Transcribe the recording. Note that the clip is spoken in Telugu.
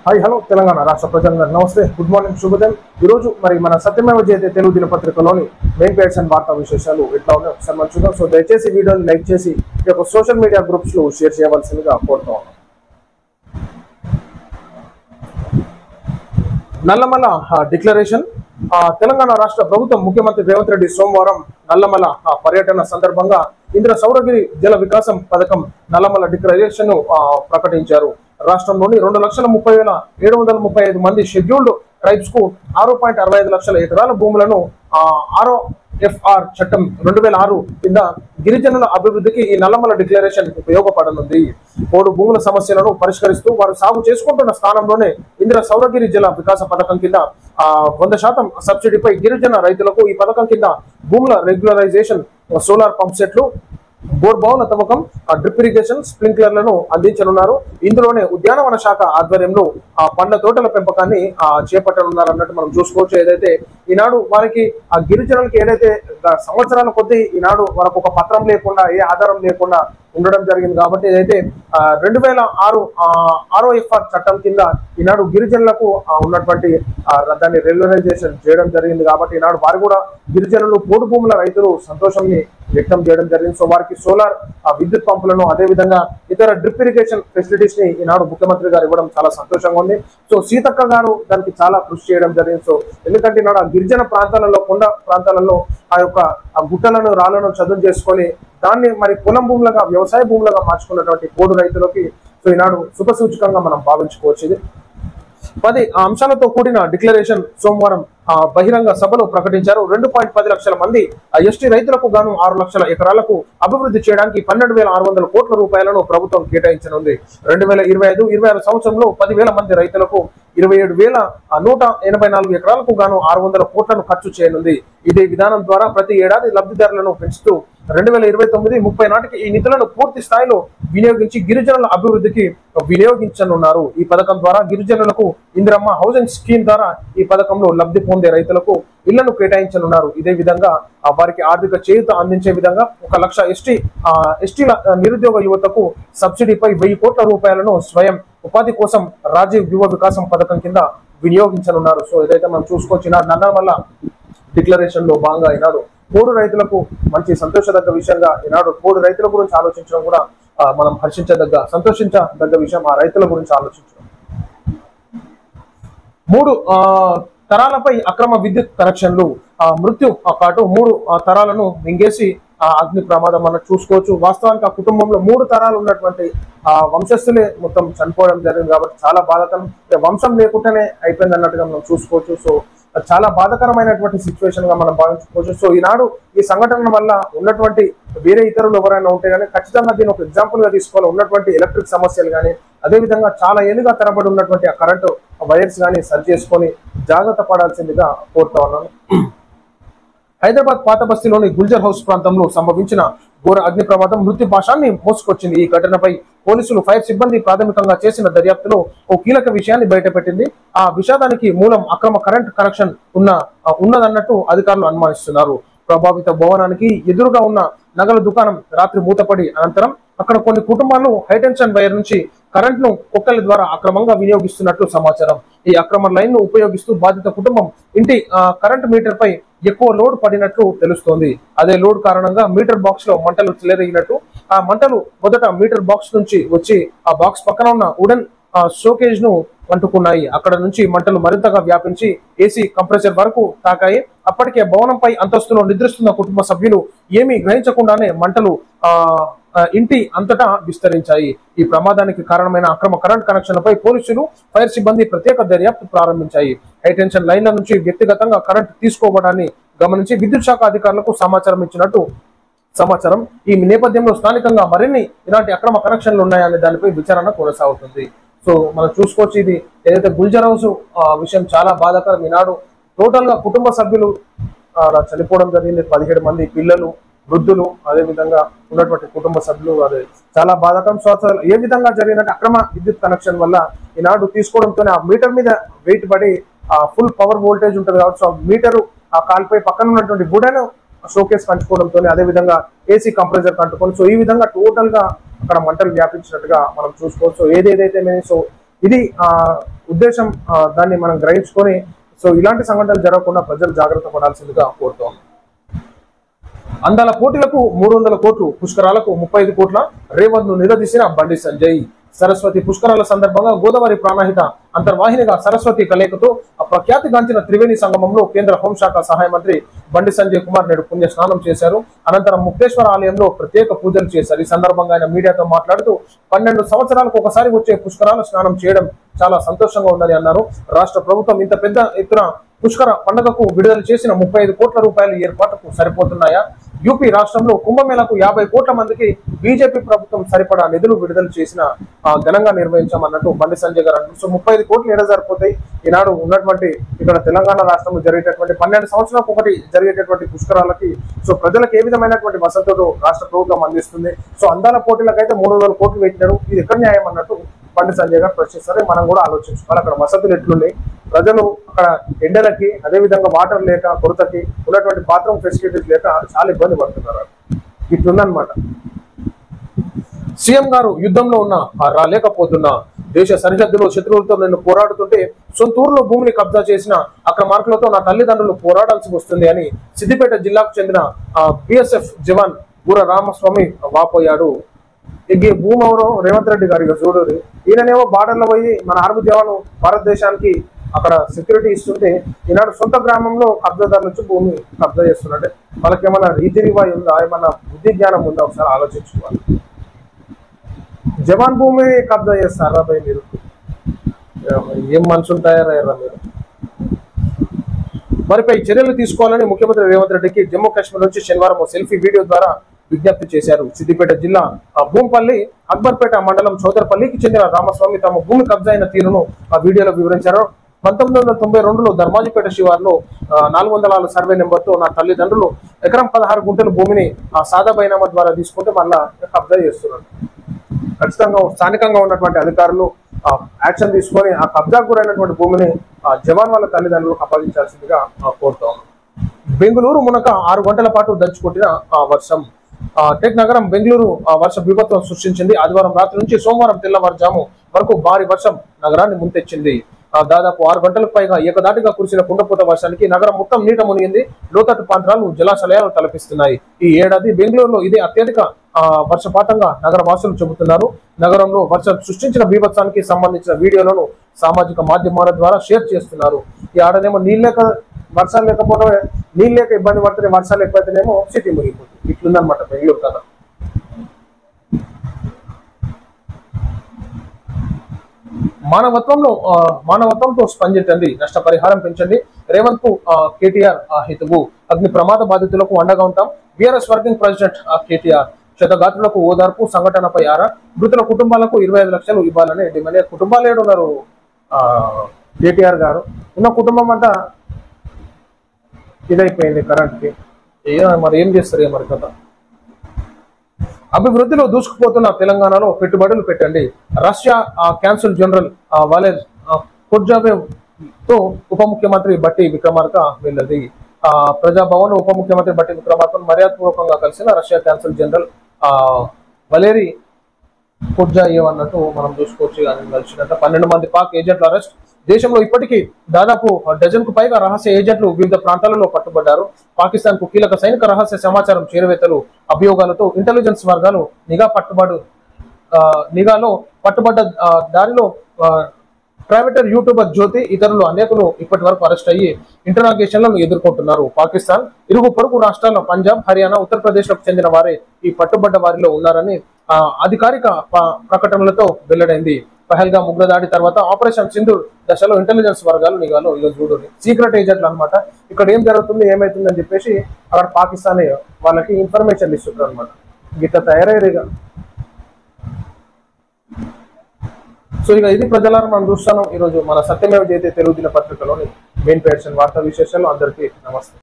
హాయ్ హలో తెలంగాణ రాష్ట్ర ప్రజలందరూ నమస్తే, గుడ్ మార్నింగ్, శుభోదయం. ఈరోజు మరి మన సత్యమేవ జయతే తెలుగు దినపత్రికలోని మెయిన్ పేజ్ అండ్ వార్తా విశేషాలు ఎట్లా ఉన్నాయో ఒకసారి మనం చూద్దాం. సో దయచేసి వీడియోని లైక్ చేసి ఈ యొక్క సోషల్ మీడియా గ్రూప్స్ లో షేర్ చేయవలసిందిగా కోరుతా ఉన్నాం. నల్లమల డిక్లరేషన్. తెలంగాణ రాష్ట్ర ప్రభుత్వం ముఖ్యమంత్రి రేవంత్ రెడ్డి సోమవారం నల్లమల పర్యటన సందర్భంగా ఇంద్ర సౌరగిరి జల వికాసం పథకం నల్లమల డిక్లరేషన్ ప్రకటించారు. రాష్ట్రంలోని 2,30,735 మంది షెడ్యూల్డ్ ట్రైబ్స్ కు 6.65 లక్షల ఎకరాల భూములను ROFR చట్టం 2006 కింద గిరిజనుల అభివృద్ధికి ఈ నల్లమల డిక్లరేషన్ ఉపయోగపడనుంది. పోడు భూముల సమస్యలను పరిష్కరిస్తూ వారు సాగు చేసుకుంటున్న స్థానంలోనే ఇంద్ర సౌరగిరి జల వికాస పథకం కింద 100% సబ్సిడీపై గిరిజన రైతులకు ఈ పథకం కింద భూముల రెగ్యులరైజేషన్, సోలార్ పంప్ సెట్లు, బోర్ బావుల తవ్వకం, డ్రిప్ ఇరిగేషన్, స్ప్రింక్లర్లను అందించనున్నారు. ఇందులోనే ఉద్యానవన శాఖ ఆధ్వర్యంలో పండ్ల తోటల పెంపకాన్ని చేపట్టనున్నారు అన్నట్టు మనం చూసుకోవచ్చు. ఏదైతే ఈనాడు వారికి ఆ గిరిజనులకి ఏదైతే సంవత్సరాల కొద్దీ ఈనాడు వారికి ఒక పత్రం లేకుండా, ఏ ఆధారం లేకుండా ఉండడం జరిగింది. కాబట్టి ఏదైతే 2006 ROFR చట్టం కింద ఈనాడు గిరిజనులకు ఉన్నటువంటి దాన్ని రెగ్యులరైజేషన్ చేయడం జరిగింది. కాబట్టి ఈనాడు వారు కూడా గిరిజనులు, పోడు భూముల రైతులు సంతోషాన్ని వ్యక్తం చేయడం జరిగింది. సో వారికి సోలార్ విద్యుత్ పంపులను, అదేవిధంగా ఇతర డ్రిప్ ఇరిగేషన్ ఫెసిలిటీస్ ని ఈనాడు ముఖ్యమంత్రి గారు ఇవ్వడం చాలా సంతోషంగా ఉంది. సో సీతక్క గారు దానికి చాలా కృషి చేయడం జరిగింది. సో ఎందుకంటే ఈనాడు ఆ గిరిజన ప్రాంతాలలో, కొండ ప్రాంతాలలో ఆ యొక్క గుట్టలను, రాళ్లను చదును చేసుకొని దాన్ని మరి పొలం భూములుగా, వ్యవసాయ భూములుగా మార్చుకున్నటువంటి పోడు రైతులకి సో ఈనాడు శుభసూచకంగా మనం భావించుకోవచ్చు. ఇది 10 అంశాలతో కూడిన డిక్లరేషన్ సోమవారం బహిరంగ సభలో ప్రకటించారు. 2.10 లక్షల మంది ఎస్టీ రైతులకు గాను 6 లక్షల ఎకరాలకు అభివృద్ధి చేయడానికి 12,600 కోట్ల రూపాయలను ప్రభుత్వం కేటాయించనుంది. 2025-26 సంవత్సరంలో 10,000 మంది రైతులకు 27,184 ఎకరాలకు గాను 600 కోట్లను ఖర్చు చేయనుంది. ఇదే విధానం ద్వారా ప్రతి ఏడాది లబ్ధిదారులను పెంచుతూ 2029-30 నాటికి ఈ నిధులను పూర్తి స్థాయిలో వినియోగించి గిరిజనుల అభివృద్ధికి వినియోగించనున్నారు. ఈ పథకం ద్వారా గిరిజనులకు ఇందిరమ్మ హౌసింగ్ స్కీమ్ ద్వారా ఈ పథకంలో లబ్ధి పొందే రైతులకు ఇళ్లను కేటాయించనున్నారు. ఇదే విధంగా వారికి ఆర్థిక చేయూత అందించే విధంగా 1 లక్ష ఎస్టీల నిరుద్యోగ యువతకు సబ్సిడీపై 1,000 కోట్ల రూపాయలను స్వయం ఉపాధి కోసం రాజీవ్ యువ వికాసం పథకం కింద వినియోగించనున్నారు. సో ఇదైతే మనం చూసుకోవచ్చు. నల్లమల డిక్లరేషన్ లో భాగంగా ఈనాడు పోడు రైతులకు మంచి సంతోషదగ్గ విషయంగా ఈనాడు పోడు రైతుల గురించి ఆలోచించడం కూడా మనం సంతోషించదగ్గ విషయం. ఆ రైతుల గురించి ఆలోచించడం. 3 తరాలపై అక్రమ విద్యుత్ కనెక్షన్లు, మృత్యు పాటు 3 తరాలను మింగేసి అగ్ని ప్రమాదం అన్నట్టు చూసుకోవచ్చు. వాస్తవానికి ఆ కుటుంబంలో 3 తరాలు ఉన్నటువంటి వంశస్థులే మొత్తం చనిపోవడం జరిగింది. కాబట్టి చాలా బాధాకరం. వంశం లేకుండానే అయిపోయింది అన్నట్టుగా మనం చూసుకోవచ్చు. సో చాలా బాధాకరమైనటువంటి సిచ్యువేషన్ గా మనం భావించుకోవచ్చు. సో ఈనాడు ఈ సంఘటన వల్ల ఉన్నటువంటి వేరే ఇతరులు ఎవరైనా ఉంటే కానీ ఖచ్చితంగా దీన్ని ఒక ఎగ్జాంపుల్ గా తీసుకోవాలి. ఉన్నటువంటి ఎలక్ట్రిక్ సమస్యలు కానీ, అదేవిధంగా చాలా ఏళ్ళుగా తరబడి ఉన్నటువంటి ఆ కరెంటు వైర్స్ కానీ సరి చేసుకొని జాగ్రత్త పడాల్సిందిగా కోరుతా ఉన్నాను. హైదరాబాద్ పాత బస్తీలోని గుల్జర్ హౌస్ ప్రాంతంలో సంభవించిన ఘోర అగ్ని ప్రమాదం మృత్యు పాశాన్ని మోసుకొచ్చింది. ఈ ఘటనపై పోలీసులు, ఫైర్ సిబ్బంది ప్రాథమికంగా చేసిన దర్యాప్తులో ఓ కీలక విషయాన్ని బయటపెట్టింది. ఆ విషాదానికి మూలం అక్రమ కరెంట్ కనెక్షన్ ఉన్నదన్నట్టు అధికారులు అనుమానిస్తున్నారు. ప్రభావిత భవనానికి ఎదురుగా ఉన్న నగల దుకాణం రాత్రి మూతపడి అనంతరం అక్కడ కొన్ని కుటుంబాలు హైటెన్షన్ వైర్ నుంచి కరెంట్ ను కుక్కల ద్వారా అక్రమంగా వినియోగిస్తున్నట్లు సమాచారం. ఈ అక్రమ లైన్ ను ఉపయోగిస్తూ బాధిత కుటుంబం ఇంటి కరెంట్ మీటర్ పై ఎక్కువ లోడ్ పడినట్లు తెలుస్తోంది. అదే లోడ్ కారణంగా మీటర్ బాక్స్ లో మంటలు చెలరేగినట్టు, ఆ మంటలు మొదట మీటర్ బాక్స్ నుంచి వచ్చి ఆ బాక్స్ పక్కన ఉన్న వుడెన్ షోకేజ్ ను అంటుకున్నాయి. అక్కడ నుంచి మంటలు మరింతగా వ్యాపించి ఏసీ కంప్రెసర్ వరకు తాకాయి. అప్పటికే భవనంపై అంతస్తులో నిద్రిస్తున్న కుటుంబ సభ్యులు ఏమీ గ్రహించకుండానే మంటలు ఇంటి అంతటా విస్తరించాయి. ఈ ప్రమాదానికి కారణమైన అక్రమ కరెంట్ కనెక్షన్లపై పోలీసులు, ఫైర్ సిబ్బంది ప్రత్యేక దర్యాప్తు ప్రారంభించాయి. హైటెన్షన్ లైన్ల నుంచి వ్యక్తిగతంగా కరెంట్ తీసుకోవడాన్ని గమనించి విద్యుత్ శాఖ అధికారులకు సమాచారం ఇచ్చినట్టు సమాచారం. ఈ నేపథ్యంలో స్థానికంగా మరిన్ని ఇలాంటి అక్రమ కనెక్షన్లు ఉన్నాయనే దానిపై విచారణ కొనసాగుతుంది. సో మనం చూసుకోవచ్చు. ఇది ఏదైతే గుల్జర్ హౌస్ విషయం చాలా బాధాకరం. ఈనాడు టోటల్ గా కుటుంబ సభ్యులు చనిపోవడం జరిగింది. 17 మంది పిల్లలు, వృద్ధులు, అదేవిధంగా ఉన్నటువంటి కుటుంబ సభ్యులు. అది చాలా బాధాకరం. సో ఏ విధంగా జరిగినట్టు అక్రమ విద్యుత్ కనెక్షన్ వల్ల ఈనాడు తీసుకోవడంతోనే ఆ మీటర్ మీద వెయిట్ పడి ఫుల్ పవర్ వోల్టేజ్ ఉంటుంది కాబట్టి సో మీటరు ఆ కాల్పై పక్కన ఉన్నటువంటి వుడెన్ షోకేస్ కంచుకోవడంతో, అదేవిధంగా ఏసీ కంప్రెసర్ కంటుకొని సో ఈ విధంగా టోటల్ గా అక్కడ మంటలు వ్యాపించినట్టుగా మనం చూసుకోవచ్చు. ఏదేదైతే సో ఇది ఉద్దేశం దాన్ని మనం గ్రహించుకొని సో ఇలాంటి సంఘటనలు జరగకుండా ప్రజలు జాగ్రత్త పడాల్సిందిగా కోరుతాం. అందాల పోటీలకు 300 కోట్లు, పుష్కరాలకు 35 కోట్ల, రేవంత్ ను నిలదీసిన బండి సంజయ్. సరస్వతి పుష్కరాల సందర్భంగా గోదావరి ప్రాణహిత అంతర్వాహినిగా సరస్వతి కలయికతో ప్రఖ్యాతిగాంచిన త్రివేణి సంగమంలో కేంద్ర హోంశాఖ సహాయ మంత్రి బండి సంజయ్ కుమార్ నేడు పుణ్య స్నానం చేశారు. అనంతరం ముక్తేశ్వర ఆలయంలో ప్రత్యేక పూజలు చేశారు. ఈ సందర్భంగా ఆయన మీడియాతో మాట్లాడుతూ 12 సంవత్సరాలకు ఒకసారి వచ్చే పుష్కరాల స్నానం చేయడం చాలా సంతోషంగా ఉందని అన్నారు. రాష్ట్ర ప్రభుత్వం ఇంత పెద్ద ఎత్తున పుష్కర పండుగకు విడుదల చేసిన 35 కోట్ల రూపాయలు ఏర్పాటుకు సరిపోతున్నాయా? యూపీ రాష్ట్రంలో కుంభమేళకు 50 కోట్ల మందికి బీజేపీ ప్రభుత్వం సరిపడా నిధులు విడుదల చేసిన ఘనంగా నిర్వహించామన్నట్టు బండి సంజయ్ గారు అంటారు. సో 35 కోట్లు ఏడ సరిపోతాయి? ఈనాడు ఉన్నటువంటి ఇక్కడ తెలంగాణ రాష్ట్రంలో జరిగేటటువంటి 12 సంవత్సరాలకు ఒకటి జరిగేటటువంటి పుష్కరాలకి సో ప్రజలకు ఏ విధమైనటువంటి వసతులు రాష్ట్ర ప్రభుత్వం అందిస్తుంది? సో అందాల పోటీలకైతే 300 కోట్లు పెట్టినారు, ఇది ఎక్కడ న్యాయం అన్నట్టు బండి సంజయ్ గారు ప్రశ్నిస్తారు. మనం కూడా ఆలోచించుకోవాలి, అక్కడ వసతులు ఎట్లున్నాయి, ప్రజలు అక్కడ ఎండలకి అదేవిధంగా వాటర్ లేక కొరతకి ఉన్నటువంటి బాత్రూమ్ ఫెసిలిటీస్ లేక చాలా ఇబ్బంది పడుతున్నారు. ఇట్లుందనమాట. సీఎం గారు యుద్ధంలో ఉన్న రాలేకపోతున్నా, దేశ సరిహద్దులో శత్రువులతో నేను పోరాడుతుంటే సొంత ఊర్లో భూమిని కబ్జా చేసిన అక్రమార్కులతో నా తల్లిదండ్రులు పోరాడాల్సి వస్తుంది అని సిద్దిపేట జిల్లాకు చెందిన బిఎస్ఎఫ్ జవాన్ బూర రామస్వామి వాపోయాడు. ఈ భూమి ఎవరో రేవంత్ రెడ్డి గారిగా చూడరు. ఈయననేమో బార్డర్లో పోయి మన ఆర్మీ జవాను భారతదేశానికి అక్కడ సెక్యూరిటీ ఇస్తుంటే ఈనాడు సొంత గ్రామంలో కబ్జాదారుల నుంచి భూమి కబ్జా చేస్తున్నట్టే. వాళ్ళకి ఏమైనా రీతి రివాయి ఉందా, ఏమన్నా బుద్ధి జ్ఞానం ఉందా? ఒకసారి ఆలోచించుకోవాలి. జవాన్ భూమి కబ్జా చేస్తారా భయ్ మీరు? ఏం మనుషులు తయారయ్యారా మీరు? మరిపై చర్యలు తీసుకోవాలని ముఖ్యమంత్రి రేవంత్ రెడ్డికి జమ్మూ కాశ్మీర్ నుంచి శనివారం సెల్ఫీ వీడియో ద్వారా విజ్ఞప్తి చేశారు. సిద్దిపేట జిల్లా భూంపల్లి అక్బర్పేట మండలం చౌదరపల్లికి చెందిన రామస్వామి తమ భూమి కబ్జా అయిన తీరును ఆ వీడియోలో వివరించారు. 1992లో ధర్మాజిపేట శివార్లో 404 సర్వే నెంబర్తో నా తల్లిదండ్రులు ఎకరం 16 గుంటల భూమిని సాదా బైనామా ద్వారా తీసుకుంటే మళ్ళా కబ్జా చేస్తున్నారు. ఖచ్చితంగా స్థానికంగా ఉన్నటువంటి అధికారులు యాక్షన్ తీసుకొని ఆ కబ్జాకు గురైనటువంటి భూమిని జవాన్ వాళ్ళ తల్లిదండ్రులకు అప్పగించాల్సిందిగా కోరుతాం. బెంగళూరు మునక 6 గంటల పాటు దంచుకొట్టిన వర్షం. టెక్ నగరం బెంగళూరు వర్ష విపత్తును సృష్టించింది. ఆదివారం రాత్రి నుంచి సోమవారం తెల్లవారుజాము వరకు భారీ వర్షం నగరాన్ని ముంచెత్తింది. దాదాపు 6 గంటలకు పైగా ఏకదాటిగా కురిసిన కుండపోత వర్షానికి నగరం మొత్తం నీట మునిగింది. లోతట్టు ప్రాంతాలు జలాశయాలు తలపిస్తున్నాయి. ఈ ఏడాది బెంగళూరులో ఇదే అత్యధిక వర్షపాతంగా నగర వాసులు చెబుతున్నారు. నగరంలో వర్షం సృష్టించిన బీభత్సానికి సంబంధించిన వీడియోలను సామాజిక మాధ్యమాల ద్వారా షేర్ చేస్తున్నారు. ఈ ఆడనేమో వర్షాలు లేకపోతే నీళ్ళు లేక ఇబ్బంది పడుతుంది, వర్షాలు ఎక్కువైతేనేమో సిటీ మునిగిపోతుంది. ఇట్లుందనమాట బెంగళూరు కదా. మానవత్వంతో స్పందించండి, నష్టపరిహారం పెంచండి. రేవంత్ కు కేటీఆర్ హితవు. అగ్ని ప్రమాద బాధితులకు అండగా ఉంటాం. BRS working president KTR. క్షతగాత్రులకు ఓదార్పు. సంఘటనపై ఆరా. మృతుల కుటుంబాలకు 25 లక్షలు ఇవ్వాలని డిమాండ్. కుటుంబాలు ఏడున్నారు కేటీఆర్ గారు? ఉన్న కుటుంబం అంతా ఇదైపోయింది కరెంట్కి. మరి ఏం చేస్తారు మరి కదా. అభివృద్ధిలో దూసుకుపోతున్న తెలంగాణలో పెట్టుబడులు పెట్టండి. రష్యా కాన్సుల్ జనరల్ వాలెర్ కొర్జావేవ్ తో ఉప ముఖ్యమంత్రి బట్టి విక్రమార్క వెళ్ళది. ప్రజాభవన్ ఉప ముఖ్యమంత్రి బట్టి విక్రమార్కను మర్యాదపూర్వకంగా కలిసిన రష్యా కాన్సుల్ జనరల్ వలేరీ కొర్జాయేవ్ అన్నట్టు మనం చూసుకోవచ్చు. కలిసినట్టు 12 మంది పాక్ ఏజెంట్ల అరెస్ట్. దేశంలో ఇప్పటికీ దాదాపు డజన్కు పైగా రహస్య ఏజెంట్లు వివిధ ప్రాంతాలలో పట్టుబడ్డారు. పాకిస్తాన్ కు కీలక సైనిక రహస్య సమాచారం చేరవేతలు అభియోగాలతో ఇంటెలిజెన్స్ వర్గాలు నిఘాలో పట్టుబడ్డ దారిలో ప్రైవేటర్ యూట్యూబర్ జ్యోతి ఇతరులు అనేకులు ఇప్పటి వరకు అరెస్ట్ అయ్యి ఇంటరాగేషన్లను ఎదుర్కొంటున్నారు. పాకిస్తాన్ ఇరుగు పొరుగు రాష్ట్రాల్లో పంజాబ్, హర్యానా, ఉత్తరప్రదేశ్లకు చెందిన వారే ఈ పట్టుబడ్డ వారిలో ఉన్నారని అధికారిక ప్రకటనలతో వెల్లడైంది. పహల్గా ఉగ్రదాడి తర్వాత ఆపరేషన్ సింధూర్ దశలో ఇంటెలిజెన్స్ వర్గాలు నిఘాలో చూడు సీక్రెట్ ఏజెంట్లు అనమాట. ఇక్కడ ఏం జరుగుతుంది ఏమైతుంది అని చెప్పేసి అక్కడ పాకిస్తాన్ వాళ్ళకి ఇన్ఫర్మేషన్ ఇస్తుంటారు అనమాట. ఇట్లా తయారయ్యారు. సో ఇక ఇది ప్రజలారా మనం చూస్తాను. ఈరోజు మన సత్యమేవ జయతే తెలుగు దినపత్రికలోని మెయిన్ పేర్షన్ వార్తా విశేషాలు. అందరికీ నమస్తే.